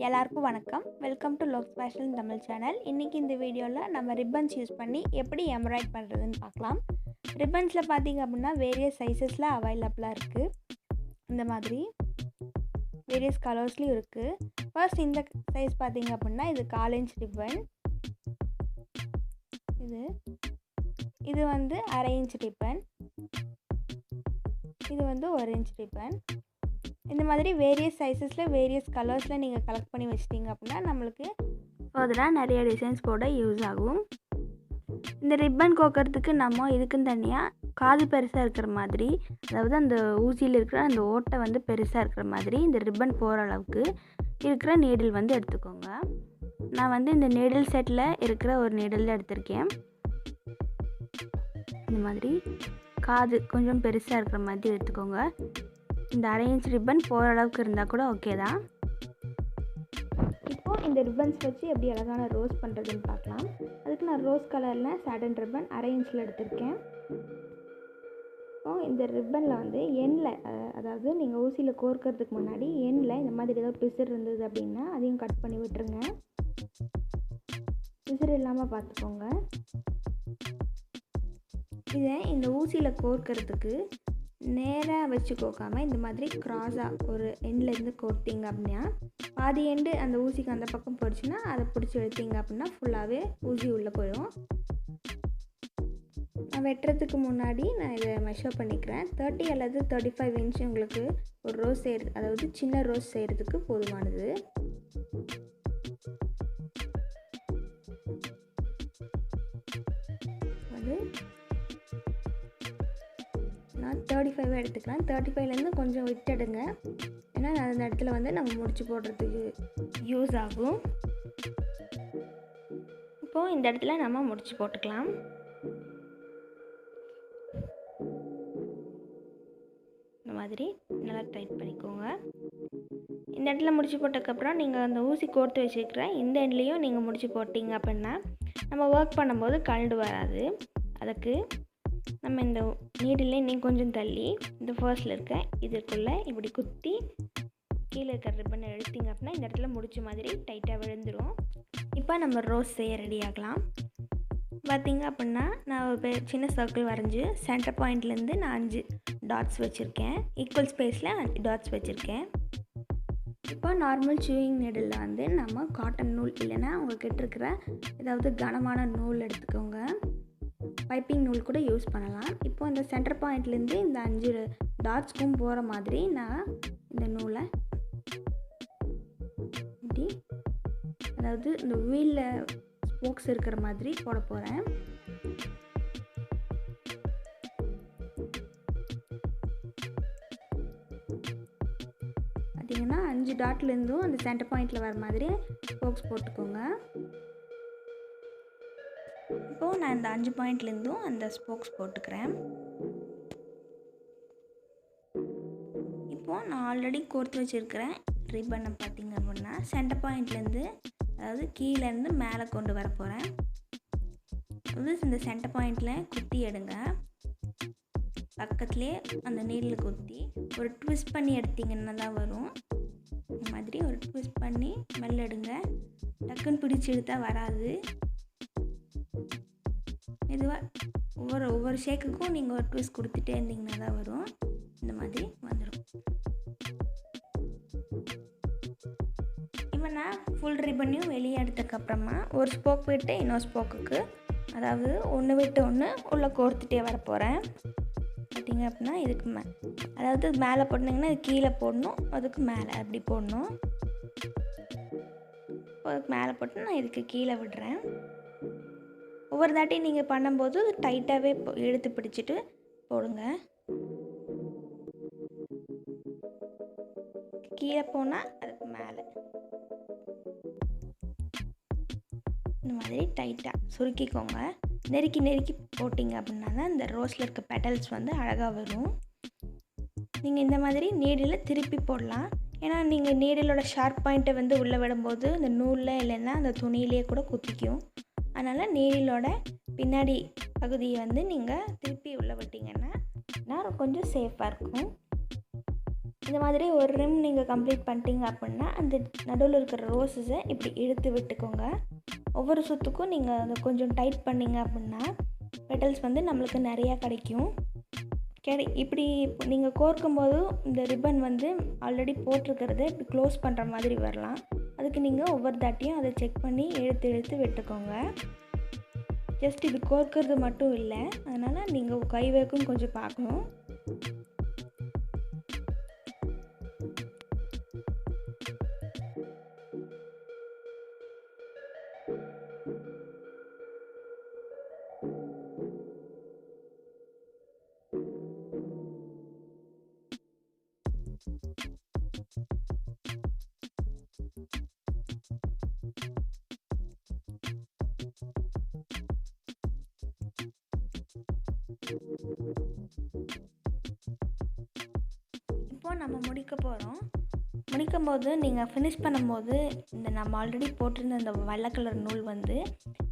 எல்லாருக்கும் வணக்கம். Welcome to லோக்ஸ் ஃபேஷன் தமிழ் சேனல். இன்றைக்கி இந்த வீடியோவில் நம்ம ரிப்பன்ஸ் யூஸ் பண்ணி எப்படி எம்ப்ராய்ட் பண்ணுறதுன்னு பார்க்கலாம். ரிப்பன்ஸில் பார்த்திங்க அப்படின்னா வேரியஸ் சைஸஸில் அவைலபிளாக இருக்குது. இந்த மாதிரி வேரியஸ் கலர்ஸ்லேயும் இருக்குது. ஃபர்ஸ்ட் இந்த சைஸ் பார்த்திங்க அப்படின்னா இது 1/4 இன்ச் ரிப்பன். இது வந்து 1/2 இன்ச் ரிப்பன். இது வந்து 1 இன்ச் ரிப்பன். இந்த மாதிரி வேரியஸ் சைஸஸில் வேரியஸ் கலர்ஸில் நீங்கள் கலெக்ட் பண்ணி வச்சிட்டிங்க அப்படின்னா நம்மளுக்கு ஃபர்தராக நிறைய டிசைன்ஸ் போட யூஸ் ஆகும். இந்த ரிப்பன் கோக்கிறதுக்கு நம்ம இதுக்குன்னு தனியாக காது பெருசாக இருக்கிற மாதிரி, அதாவது அந்த ஊசியில் இருக்கிற அந்த ஓட்டை வந்து பெருசாக இருக்கிற மாதிரி இந்த ரிப்பன் போகிற அளவுக்கு இருக்கிற நீடில் வந்து எடுத்துக்கோங்க. நான் வந்து இந்த நீடில் செட்டில் இருக்கிற ஒரு நீடில் எடுத்திருக்கேன். இந்த மாதிரி காது கொஞ்சம் பெருசாக இருக்கிற மாதிரி எடுத்துக்கோங்க. இந்த 1/2 இன்ச் ரிப்பன் போகிற அளவுக்கு இருந்தால் கூட ஓகே தான். இப்போது இந்த ரிப்பன்ஸ் வச்சு எப்படி அழகான ரோஸ் பண்ணுறதுன்னு பார்க்கலாம். அதுக்கு நான் ரோஸ் கலரில் சாட்டன் ரிப்பன் 1/2 இன்ச்சில் எடுத்திருக்கேன். இப்போது இந்த ரிப்பனில் வந்து எண்ணில், அதாவது நீங்கள் ஊசியில் கோர்க்கறதுக்கு முன்னாடி எண்ணில் இந்த மாதிரி ஏதாவது பிசுறு இருந்தது அப்படின்னா அதையும் கட் பண்ணி விட்டுருங்க. பிசுறு இல்லாமல் பார்த்துக்கோங்க. இதை இந்த ஊசியில் கோர்க்கறதுக்கு நேராக வச்சு கோக்காமல் இந்த மாதிரி க்ராஸாக ஒரு எண்ட்லேருந்து கோர்த்திங்க அப்படின்னா பாதி எண்டு அந்த ஊசிக்கு அந்த பக்கம் போயிடுச்சுன்னா அதை பிடிச்சி எடுத்திங்க அப்படின்னா ஃபுல்லாகவே ஊசி உள்ளே போயிடும். நான் வெட்டுறதுக்கு முன்னாடி நான் இதை மெஷர் பண்ணிக்கிறேன். 30 அல்லது 35 இன்ச் உங்களுக்கு ஒரு ரோஸ் செய்கிறது, அதாவது சின்ன ரோஸ் செய்கிறதுக்கு போதுமானது. அது நான் 35 எடுத்துக்கலாம். 35லேருந்து கொஞ்சம் விட்டுடுங்க, ஏன்னா அந்த இடத்துல வந்து நம்ம முடிச்சு போடுறதுக்கு யூஸ் ஆகும். இப்போது இந்த இடத்துல நம்ம முடிச்சு போட்டுக்கலாம். இந்த மாதிரி நல்லா டைட் பண்ணிக்கோங்க. இந்த இடத்துல முடிச்சு போட்டதுக்கப்புறம் நீங்கள் அந்த ஊசி கோர்த்து வச்சுருக்கிற இந்த எண்ட்லேயும் நீங்கள் முடிச்சு போட்டிங்க அப்படின்னா நம்ம ஒர்க் பண்ணும்போது கழண்டு வராது. அதுக்கு நம்ம இந்த நீடில் இன்னும் கொஞ்சம் தள்ளி இந்த ஃபர்ஸ்ட்டில் இருக்க இதுக்குள்ளே இப்படி குத்தி கீழே இருக்கிற ரிப்பனை எடுத்திங்க அப்படின்னா இந்த இடத்துல முடிச்ச மாதிரி டைட்டாக விழுந்துடும். இப்போ நம்ம ரோஸ் செய்ய ரெடி ஆகலாம். பார்த்திங்க அப்படின்னா நான் ஒரு சின்ன சர்க்கிள் வரைஞ்சி சென்டர் பாயிண்ட்லேருந்து நான் 5 டாட்ஸ் வச்சுருக்கேன். ஈக்குவல் ஸ்பேஸில் 5 டாட்ஸ் வச்சுருக்கேன். இப்போ நார்மல் சூயிங் நீடில் வந்து நம்ம காட்டன் நூல் இல்லைன்னா உங்கள்கிட்ட இருக்கிற ஏதாவது கனமான நூல் எடுத்துக்கோங்க. பைப்பிங் நூல் கூட யூஸ் பண்ணலாம். இப்போ இந்த சென்டர் பாயிண்ட்லேருந்து இந்த 5 டாட்ஸ்க்கும் போகிற மாதிரி நான் இந்த நூலை இப்படி, அதாவது இந்த வீலில் ஸ்போக்ஸ் இருக்கிற மாதிரி போட போகிறேன். பார்த்தீங்கன்னா 5 டாட்லேருந்தும் அந்த சென்டர் பாயிண்டில் வர மாதிரி ஸ்போக்ஸ் போட்டுக்கோங்க. இப்போது நான் இந்த 5 பாயிண்ட்லேருந்தும் அந்த ஸ்போக்ஸ் போட்டுக்கிறேன். இப்போது நான் ஆல்ரெடி கோர்த்து வச்சுருக்கிறேன் ரிப்பனை பார்த்திங்க அப்படின்னா சென்டர் பாயிண்ட்லேருந்து, அதாவது கீழேருந்து மேலே கொண்டு வர போகிறேன். அதாவது இந்த சென்டர் பாயிண்டில் குத்தி எடுங்க. பக்கத்துலேயே அந்த நீடில் குத்தி ஒரு ட்விஸ்ட் பண்ணி எடுத்திங்கன்னா தான் வரும். இந்த மாதிரி ஒரு ட்விஸ்ட் பண்ணி மெல்ல எடுங்க. டக்குன்னு பிடிச்சி எடுத்தால் வராது. இதுவாக ஒவ்வொரு ஷேக்குக்கும் நீங்கள் ஒரு ட்விஸ்ட் கொடுத்துட்டே இருந்தீங்கன்னா தான் வரும். இந்த மாதிரி வந்துடும். இப்போ நான் ஃபுல் ரிப்பனையும் வெளியே எடுத்ததுக்கப்புறமா ஒரு ஸ்போக் விட்டு இன்னொரு ஸ்போக்குக்கு, அதாவது ஒன்று விட்டு ஒன்று உள்ளே கோர்த்துட்டே வர போகிறேன். பார்த்திங்க அப்படின்னா இதுக்கு அதாவது மேலே போட்டிங்கன்னா இது கீழே போடணும், அதுக்கு மேலே அப்படி போடணும். அதுக்கு மேலே போட்டு நான் இதுக்கு கீழே விடுறேன். ஒவ்வொரு தாட்டியும் நீங்கள் பண்ணும்போது டைட்டாகவே எடுத்து பிடிச்சிட்டு போடுங்க. கீழே போனால் அதுக்கு மேலே இந்த மாதிரி டைட்டாக சுருக்கிக்கோங்க. நெருக்கி நெருக்கி போட்டிங்க அப்படின்னா தான் இந்த ரோஸில் இருக்க பெட்டல்ஸ் வந்து அழகாக வரும். நீங்கள் இந்த மாதிரி நீடில் திருப்பி போடலாம். ஏன்னா நீங்கள் நீடிலோட ஷார்ப் பாயிண்ட்டை வந்து உள்ளே விடும்போது இந்த நூலில் இல்லைன்னா அந்த துணியிலே கூட குத்திக்கும். அதனால் நீடிலோட பின்னாடி பகுதியை வந்து நீங்கள் திருப்பி உள்ளே விட்டிங்கன்னா கொஞ்சம் சேஃபாக இருக்கும். இந்த மாதிரி ஒரு ரிம் நீங்கள் கம்ப்ளீட் பண்ணிட்டீங்க அப்படின்னா அந்த நடுவில் இருக்கிற ரோஸஸை இப்படி இழுத்து விட்டுக்கோங்க. ஒவ்வொரு சுற்றுக்கும் நீங்கள் அதை கொஞ்சம் டைட் பண்ணிங்க அப்படின்னா பெட்டல்ஸ் வந்து நம்மளுக்கு நிறையா கிடைக்கும். இப்படி நீங்கள் கோர்க்கும்போது இந்த ரிப்பன் வந்து ஆல்ரெடி போட்டிருக்கிறத இப்படி க்ளோஸ் பண்ணுற மாதிரி வரலாம். அதுக்கு நீங்கள் ஒவ்வொரு தாட்டியும் அதை செக் பண்ணி இழுத்து விட்டுக்கோங்க. ஜஸ்ட் இது கோர்க்கிறது மட்டும் இல்லை, அதனால் நீங்கள் கை வைக்கும் கொஞ்சம் பார்க்கணும். இப்போது நம்ம முடிக்கும்போது நீங்கள் ஃபினிஷ் பண்ணும்போது இந்த நம்ம ஆல்ரெடி போட்டிருந்த இந்த வெள்ளை கலர் நூல் வந்து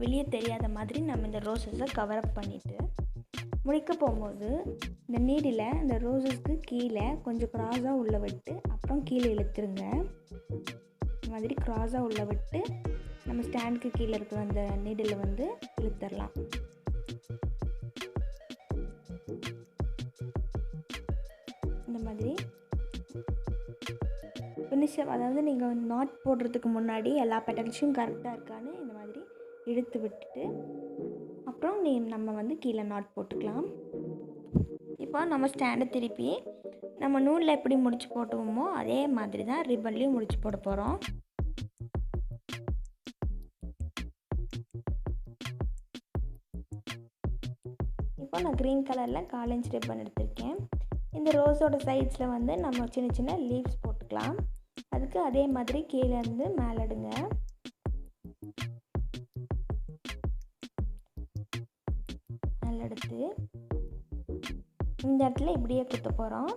வெளியே தெரியாத மாதிரி நம்ம இந்த ரோஸஸை கவரப் பண்ணிவிட்டு முடிக்க போகும்போது இந்த நீடில் இந்த ரோஸஸ்க்கு கீழே கொஞ்சம் க்ராஸாக உள்ளே விட்டு அப்புறம் கீழே இழுத்துருங்க. இந்த மாதிரி க்ராஸாக உள்ளே விட்டு நம்ம ஸ்டாண்டுக்கு கீழே இருக்கிற அந்த நீடில் வந்து இழுத்துடலாம். இந்த மாதிரி ஃபினிஷர், அதாவது நீங்கள் நாட் போடுறதுக்கு முன்னாடி எல்லா பெட்டல்ஸும் கரெக்டாக இருக்கான்னு இந்த மாதிரி இழுத்து விட்டுட்டு அப்புறம் நம்ம வந்து கீழே நாட் போட்டுக்கலாம். இப்போ நம்ம ஸ்டாண்டை திருப்பி நம்ம நூலில் எப்படி முடிச்சு போட்டுவோமோ அதே மாதிரி தான் ரிப்பன்லேயும் முடிச்சு போட போகிறோம். இப்போ நான் க்ரீன் கலரில் 1/4 இன்ச் ரிப்பன் எடுத்திருக்கேன். இந்த ரோஸோட சைட்ஸில் வந்து நம்ம சின்ன சின்ன லீவ்ஸ் போட்டுக்கலாம். அதுக்கு அதே மாதிரி கீழேருந்து மேலே எடுங்க. மேலே எடுத்து இந்த இடத்துல இப்படியே குத்த போகிறோம்.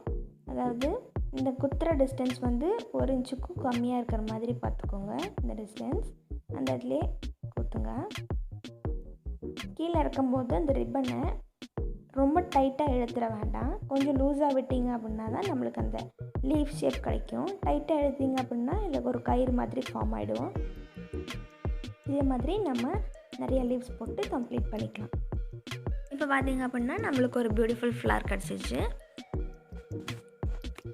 அதாவது இந்த குத்துற டிஸ்டன்ஸ் வந்து 1 இன்ச்சுக்கும் கம்மியாக இருக்கிற மாதிரி பார்த்துக்கோங்க. இந்த டிஸ்டன்ஸ் அந்த இடத்துல குத்துங்க. கீழே இருக்கும்போது அந்த ரிப்பனை ரொம்ப டைட்டாக இழுத்துட வேண்டாம். கொஞ்சம் லூஸாக விட்டிங்க அப்படின்னா தான் நம்மளுக்கு அந்த லீஃப் ஷேப் கிடைக்கும். டைட்டாக இழுத்திங்க அப்படின்னா இல்லை ஒரு கயிறு மாதிரி ஃபார்ம் ஆகிடும். இதே மாதிரி நம்ம நிறைய லீவ்ஸ் போட்டு கம்ப்ளீட் பண்ணிக்கலாம். இப்போ பார்த்திங்க அப்படின்னா நம்மளுக்கு ஒரு பியூட்டிஃபுல் ஃப்ளவர் கிடச்சிச்சு.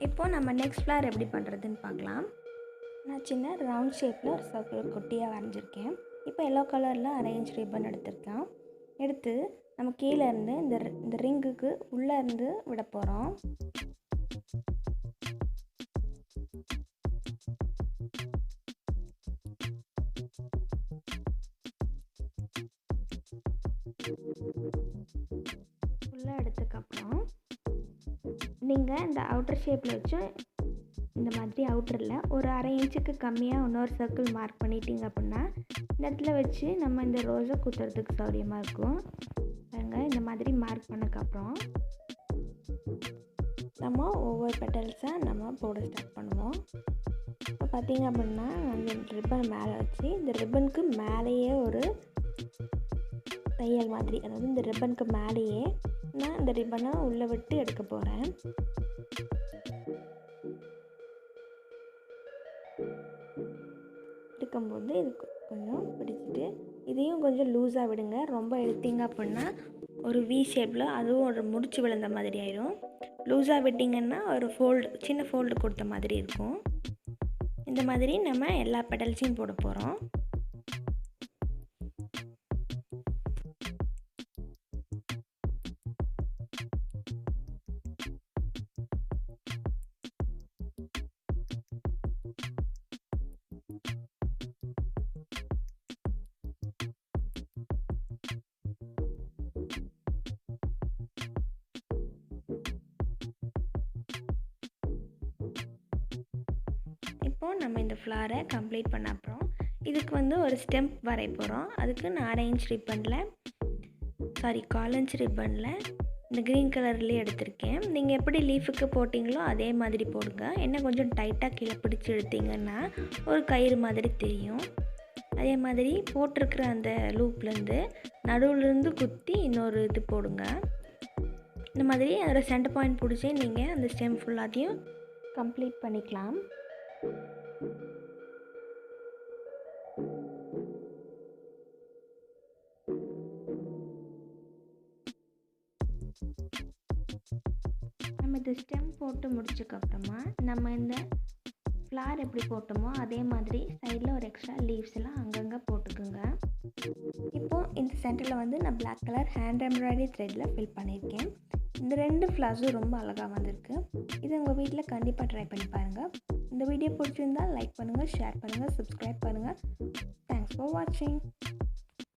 இப்போது நம்ம நெக்ஸ்ட் ஃப்ளவர் எப்படி பண்ணுறதுன்னு பார்க்கலாம். நான் சின்ன ரவுண்ட் ஷேப்பில் ஒரு சர்க்கிள் குட்டியாக வரைஞ்சிருக்கேன். இப்போ எல்லோ கலரில் அரேஞ்ச் ரிப்பன் எடுத்திருக்கேன். எடுத்து நம்ம கீழே இருந்து இந்த ரிங்குக்கு உள்ளே இருந்து விட போகிறோம். உள்ளே எடுத்ததுக்கப்புறம் நீங்கள் இந்த அவுட்டர் ஷேப்பில் வச்சு இந்த மாதிரி அவுட்டரில் ஒரு 1/2 இன்ச்சுக்கு கம்மியாக இன்னொரு சர்க்கிள் மார்க் பண்ணிட்டீங்க அப்படின்னா இந்த இடத்துல வச்சு நம்ம இந்த ரோஸை குத்துறதுக்கு சௌரியமாக இருக்கும். பாருங்கள், இந்த மாதிரி மார்க் பண்ணக்கப்புறம் நம்ம ஒவ்வொரு பெட்டல்ஸாக நம்ம போட ஸ்டார்ட் பண்ணுவோம். இப்போ பார்த்திங்க அப்படின்னா அந்த ரிப்பன் மேலே வச்சு இந்த ரிப்பனுக்கு மேலேயே ஒரு தையல் மாதிரி, அதாவது இந்த ரிப்பனுக்கு மேலேயே நான் இந்த ரிப்பனை உள்ளே விட்டு எடுக்க போகிறேன். எடுக்கும்போது இது கொஞ்சம் பிடிச்சிட்டு இதையும் கொஞ்சம் லூஸாக விடுங்க. ரொம்ப எடுத்தீங்க அப்படின்னா ஒரு வி ஷேப்பில் அதுவும் ஒரு முடிச்சு விழுந்த மாதிரி ஆயிடும். லூஸாக விட்டிங்கன்னா ஒரு சின்ன ஃபோல்டு கொடுத்த மாதிரி இருக்கும். இந்த மாதிரி நம்ம எல்லா பெட்டல்ஸையும் போட போகிறோம். இப்போது நம்ம இந்த ஃப்ளாரை கம்ப்ளீட் பண்ண அப்புறம் இதுக்கு வந்து ஒரு ஸ்டெம்ப் வரைய போகிறோம். அதுக்கு நான் 1/2 இன்ச் ரிப்பனில் 1/4 இன்ச் ரிப்பனில் இந்த க்ரீன் கலர்லேயே எடுத்திருக்கேன். நீங்கள் எப்படி லீஃபுக்கு போட்டிங்களோ அதே மாதிரி போடுங்க. என்ன கொஞ்சம் டைட்டாக கீழே பிடிச்சி எடுத்திங்கன்னா ஒரு கயிறு மாதிரி தெரியும். அதே மாதிரி போட்டிருக்கிற அந்த லூப்லேருந்து நடுவுலேருந்து குத்தி இன்னொரு இது போடுங்க. இந்த மாதிரி அதில் சென்டர் பாயிண்ட் பிடிச்சி நீங்கள் அந்த ஸ்டெம் ஃபுல்லாத்தையும் கம்ப்ளீட் பண்ணிக்கலாம். நம்ம இந்த ஸ்டெம் போட்டு முடிச்சதுக்கப்புறமா நம்ம இந்த ஃப்ளார் எப்படி போட்டோமோ அதே மாதிரி சைடில் ஒரு எக்ஸ்ட்ரா லீவ்ஸ் எல்லாம் அங்கங்கே போட்டுக்குங்க. இப்போது இந்த சென்டரில் வந்து நான் பிளாக் கலர் ஹேண்ட் எம்ப்ராய்டரி த்ரெட்டில் ஃபில் பண்ணியிருக்கேன். இந்த 2 ஃப்ளார்ஸும் ரொம்ப அழகாக வந்திருக்கு. இது உங்கள் வீட்டில் கண்டிப்பாக ட்ரை பண்ணி பாருங்கள். இந்த வீடியோ பிடிச்சிருந்தால் லைக் பண்ணுங்கள், ஷேர் பண்ணுங்கள், சப்ஸ்கிரைப் பண்ணுங்கள். தேங்க்ஸ் ஃபார் வாட்சிங்.